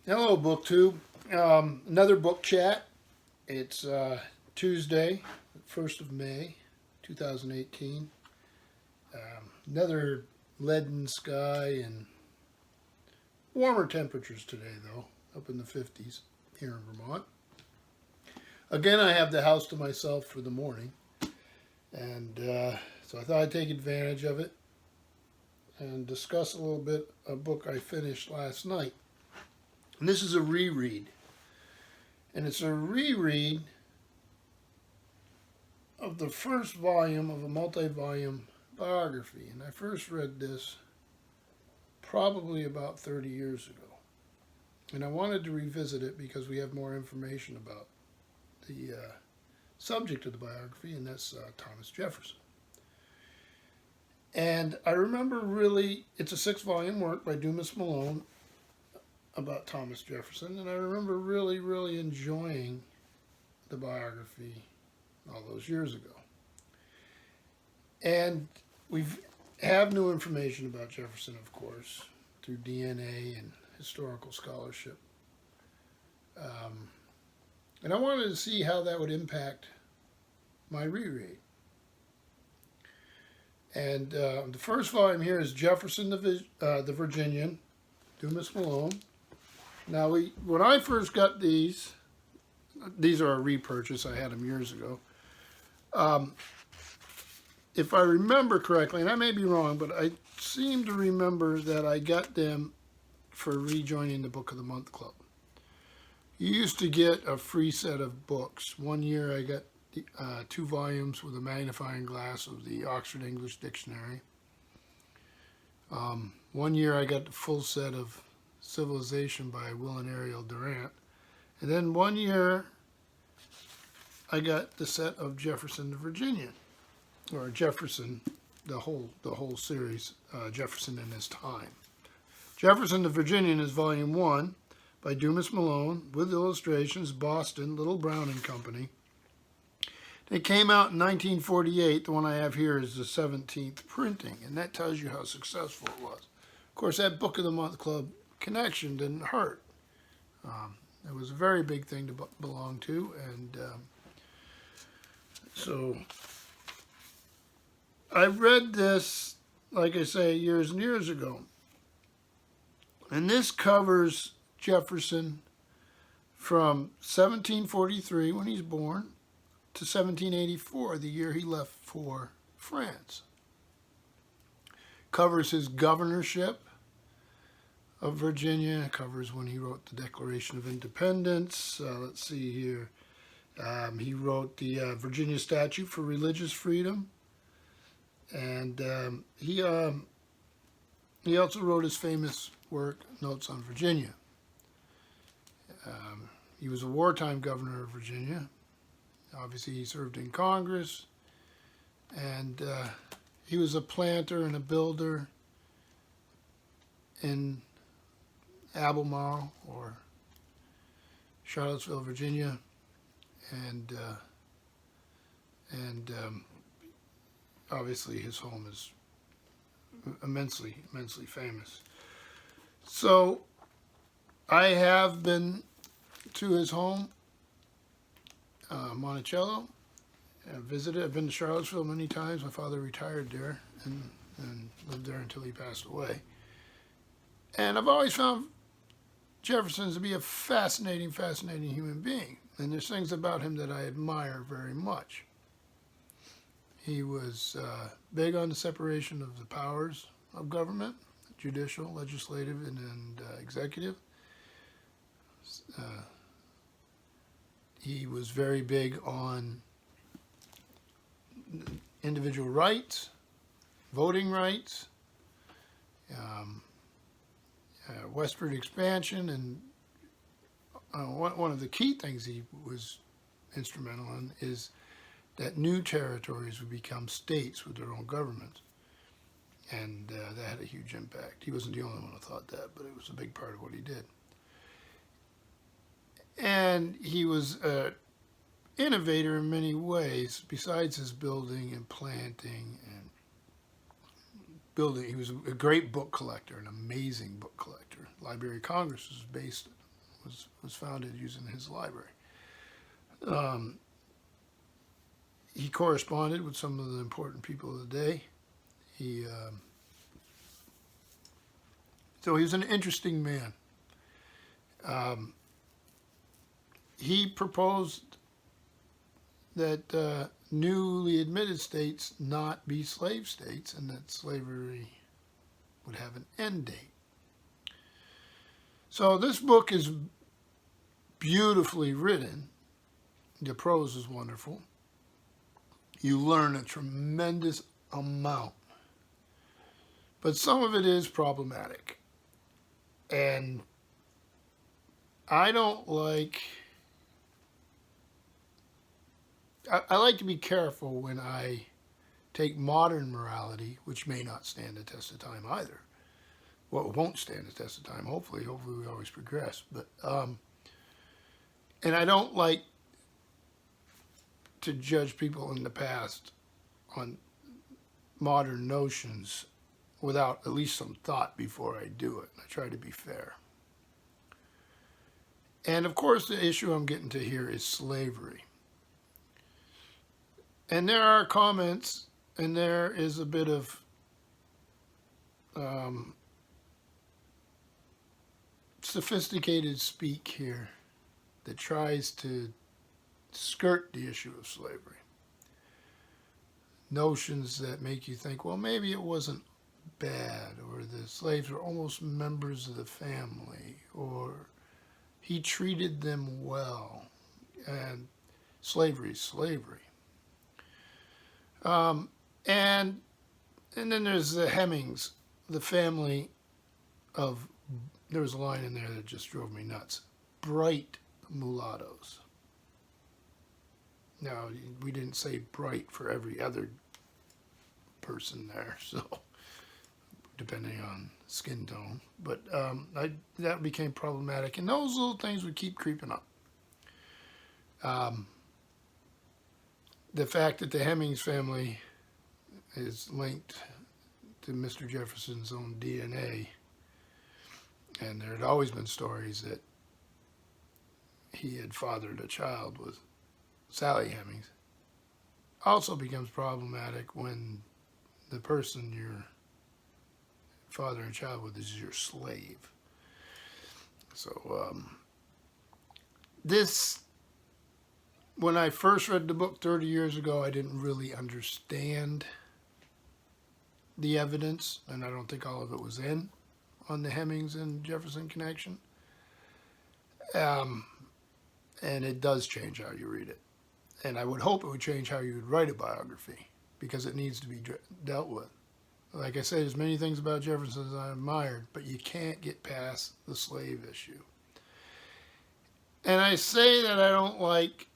Hello, BookTube. Another book chat. It's Tuesday, 1st of May, 2018. Another leaden sky and warmer temperatures today, though, up in the 50s here in Vermont. Again, I have the house to myself for the morning, and so I thought I'd take advantage of it and discuss a little bit a book I finished last night. And this is a reread. And it's a reread of the first volume of a multi-volume biography. And I first read this probably about 30 years ago. And I wanted to revisit it because we have more information about the subject of the biography, and that's Thomas Jefferson. And I remember it's a 6-volume work by Dumas Malone about Thomas Jefferson, and I remember really enjoying the biography all those years ago. And we have new information about Jefferson, of course, through DNA and historical scholarship. And I wanted to see how that would impact my reread. And the first volume here is Jefferson the Virginian, Dumas Malone. Now, when I first got these are a repurchase. I had them years ago. If I remember correctly, and I may be wrong, but I seem to remember that I got them for rejoining the Book of the Month Club. You used to get a free set of books. One year I got 2 volumes with a magnifying glass of the Oxford English Dictionary. One year I got the full set of Civilization by Will and Ariel Durant. And then one year I got the set of Jefferson the Virginian, or Jefferson, the whole series, Jefferson in His Time. Jefferson the Virginian is volume 1 by Dumas Malone with illustrations, Boston, Little Brown and Company. It came out in 1948. The one I have here is the 17th printing, and that tells you how successful it was. Of course, that Book of the Month Club connection didn't hurt. It was a very big thing to belong to, and so I read this, like I say, years and years ago. And this covers Jefferson from 1743, when he's born, to 1784, the year he left for France. Covers his governorship of Virginia, covers when he wrote the Declaration of Independence. Let's see here. He wrote the Virginia Statute for Religious Freedom. And he also wrote his famous work, Notes on Virginia. He was a wartime governor of Virginia. Obviously, he served in Congress. And he was a planter and a builder in Albemarle, or Charlottesville, Virginia, and obviously his home is immensely famous. So I have been to his home, Monticello. I've visited. I've been to Charlottesville many times. My father retired there and lived there until he passed away. And I've always found Jefferson to be a fascinating human being. And there's things about him that I admire very much. He was big on the separation of the powers of government, judicial, legislative, and executive. He was very big on individual rights, voting rights, westward expansion, and one of the key things he was instrumental in is that new territories would become states with their own governments. And that had a huge impact. He wasn't the only one who thought that, but it was a big part of what he did. And he was an innovator in many ways, besides his building and planting and building. He was a great book collector, an amazing book collector. Library of Congress was based was founded using his library. He corresponded with some of the important people of the day. So he was an interesting man. He proposed that newly admitted states not be slave states and that slavery would have an end date. So this book is beautifully written. The prose is wonderful. You learn a tremendous amount. But some of it is problematic. And I don't like... I like to be careful when I take modern morality, which may not stand the test of time either. Well, it won't stand the test of time, hopefully. Hopefully we always progress. But and I don't like to judge people in the past on modern notions without at least some thought before I do it. I try to be fair. And of course the issue I'm getting to here is slavery. And there are comments, and there is a bit of sophisticated speak here that tries to skirt the issue of slavery. Notions that make you think, well, maybe it wasn't bad, or the slaves were almost members of the family, or he treated them well, and slavery is slavery. And then there's the Hemmings, the family of, there was a line in there that just drove me nuts, bright mulattoes. Now, we didn't say bright for every other person there, so depending on skin tone, but that became problematic, and those little things would keep creeping up. The fact that the Hemmings family is linked to Mr. Jefferson's own DNA, and there had always been stories that he had fathered a child with Sally Hemings, also becomes problematic when the person you're fathering a child with is your slave. So when I first read the book 30 years ago, I didn't really understand the evidence, and I don't think all of it was in on the Hemmings and Jefferson connection. And it does change how you read it. And I would hope it would change how you would write a biography, because it needs to be dealt with. Like I said, there's many things about Jefferson that I admired, but you can't get past the slave issue. And I say that I don't like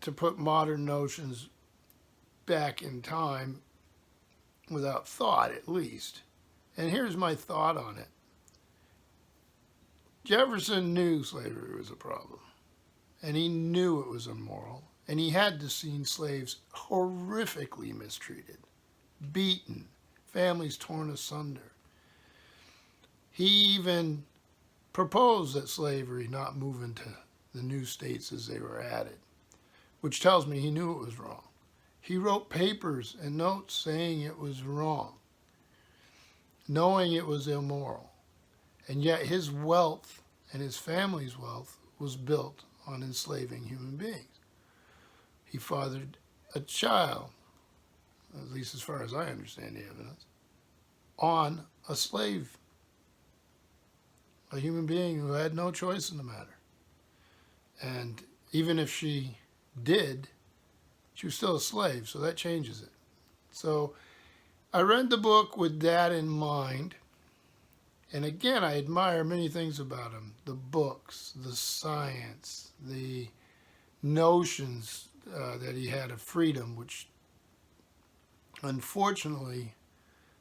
to put modern notions back in time without thought, at least. And here's my thought on it. Jefferson knew slavery was a problem, and he knew it was immoral, and he had seen slaves horrifically mistreated, beaten, families torn asunder. He even proposed that slavery not move into the new states as they were added, which tells me he knew it was wrong. He wrote papers and notes saying it was wrong, knowing it was immoral. And yet his wealth and his family's wealth was built on enslaving human beings. He fathered a child, at least as far as I understand the evidence, on a slave, a human being who had no choice in the matter. And even if she did, she was still a slave, so that changes it. So I read the book with that in mind. And again, I admire many things about him. The books, the science, the notions that he had of freedom, which unfortunately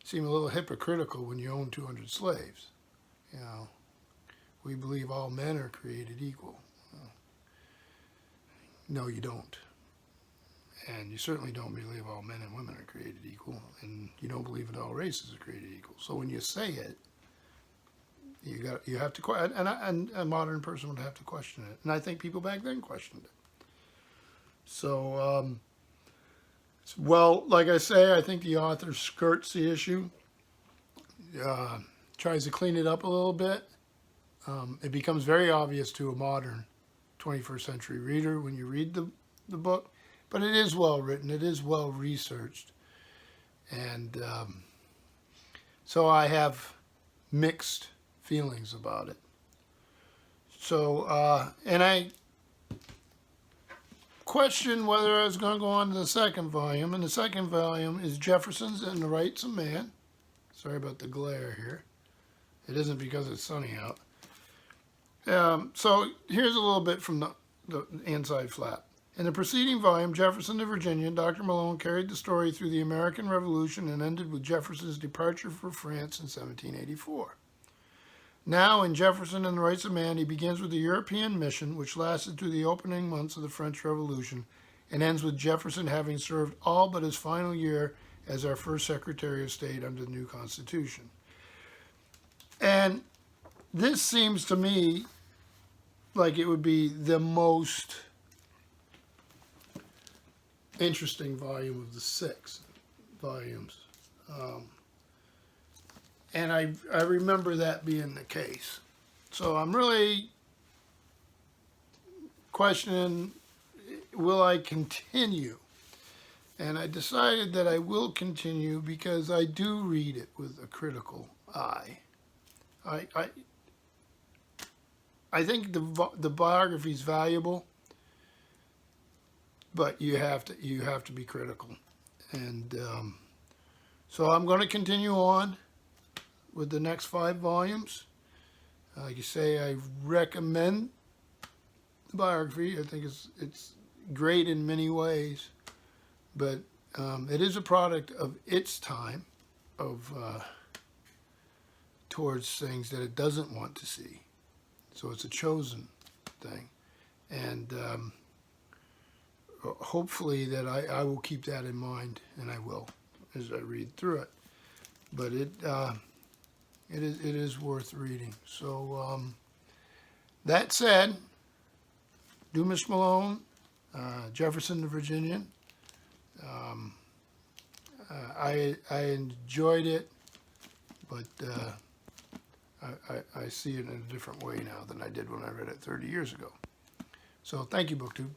seem a little hypocritical when you own 200 slaves. You know, we believe all men are created equal. No, you don't. And you certainly don't believe all men and women are created equal. And you don't believe that all races are created equal. So when you say it, You have to, and a modern person would have to question it, and I think people back then questioned it. So, well, like I say, I think the author skirts the issue, tries to clean it up a little bit. It becomes very obvious to a modern 21st century reader when you read the book, but it is well written, it is well researched, and so I have mixed feelings about it. So, and I questioned whether I was going to go on to the second volume, and the second volume is Jefferson's and the Rights of Man. Sorry about the glare here. It isn't because it's sunny out. So here's a little bit from the inside flap. In the preceding volume, Jefferson the Virginian, Dr. Malone carried the story through the American Revolution and ended with Jefferson's departure for France in 1784. Now, in Jefferson and the Rights of Man, he begins with the European mission, which lasted through the opening months of the French Revolution, and ends with Jefferson having served all but his final year as our first Secretary of State under the new Constitution. And this seems to me like it would be the most interesting volume of the 6 volumes. And I remember that being the case. So I'm really questioning, will I continue? And I decided that I will continue because I do read it with a critical eye. I think the biography is valuable, but you have to be critical. And so I'm going to continue on with the next 5 volumes. Like you say, I recommend the biography. I think it's great in many ways, but it is a product of its time, of towards things that it doesn't want to see. So it's a chosen thing, and hopefully that I will keep that in mind, and I will as I read through it. But it is worth reading. So that said, Dumas Malone, Jefferson the Virginian. I enjoyed it, but I see it in a different way now than I did when I read it 30 years ago. So thank you, BookTube.